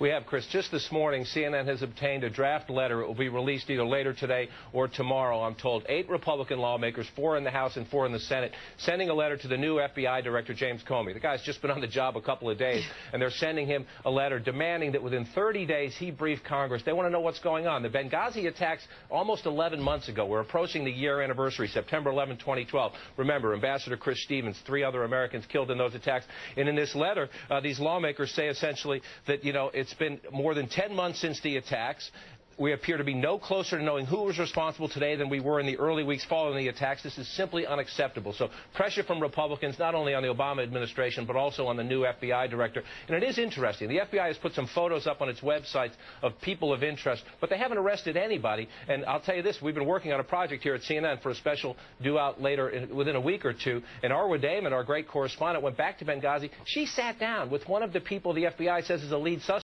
We have, Chris. Just this morning, CNN has obtained a draft letter. It will be released either later today or tomorrow, I'm told. 8 Republican lawmakers, 4 in the House and 4 in the Senate, sending a letter to the new FBI Director, James Comey. The guy's just been on the job a couple of days, and they're sending him a letter demanding that within 30 days he brief Congress. They want to know what's going on. The Benghazi attacks almost 11 months ago. We're approaching the year anniversary, September 11, 2012. Remember, Ambassador Chris Stevens, 3 other Americans killed in those attacks. And in this letter, these lawmakers say essentially that, it's been more than 10 months since the attacks. We appear to be no closer to knowing who was responsible today than we were in the early weeks following the attacks. This is simply unacceptable. So pressure from Republicans, not only on the Obama administration, but also on the new FBI director. And it is interesting. The FBI has put some photos up on its websites of people of interest, but they haven't arrested anybody. And I'll tell you this, we've been working on a project here at CNN for a special due out later within a week or two. And Arwa Damon, our great correspondent, went back to Benghazi. She sat down with one of the people the FBI says is a lead suspect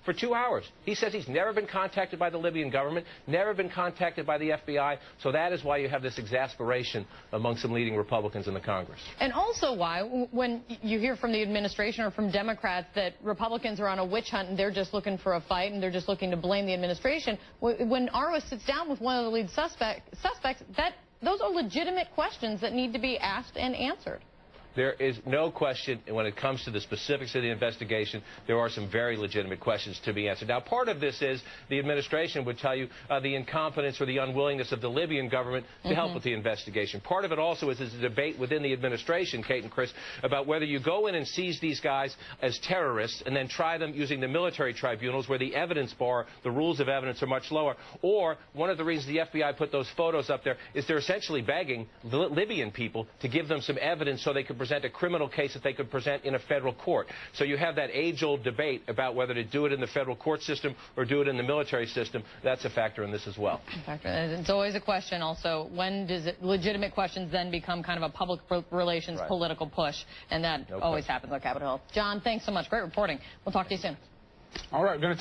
for 2 hours. He says he's never been contacted by the Libyan government, never been contacted by the FBI, so that is why you have this exasperation among some leading Republicans in the Congress. And also why, when you hear from the administration or from Democrats that Republicans are on a witch hunt and they're just looking for a fight and they're just looking to blame the administration, when Arwa sits down with one of the lead suspects, those are legitimate questions that need to be asked and answered. There is no question when it comes to the specifics of the investigation, there are some very legitimate questions to be answered. Now, part of this is the administration would tell you the incompetence or the unwillingness of the Libyan government to help with the investigation. Part of it also is a debate within the administration, Kate and Chris, about whether you go in and seize these guys as terrorists and then try them using the military tribunals where the evidence bar, the rules of evidence are much lower. Or one of the reasons the FBI put those photos up there is they're essentially begging the Libyan people to give them some evidence so they could present a criminal case that they could present in a federal court. So you have that age-old debate about whether to do it in the federal court system or do it in the military system. That's a factor in this as well. It's always a question also, when does legitimate questions then become kind of a public relations political push? And that always happens on Capitol Hill. John, thanks so much. Great reporting. We'll talk to you soon. All right.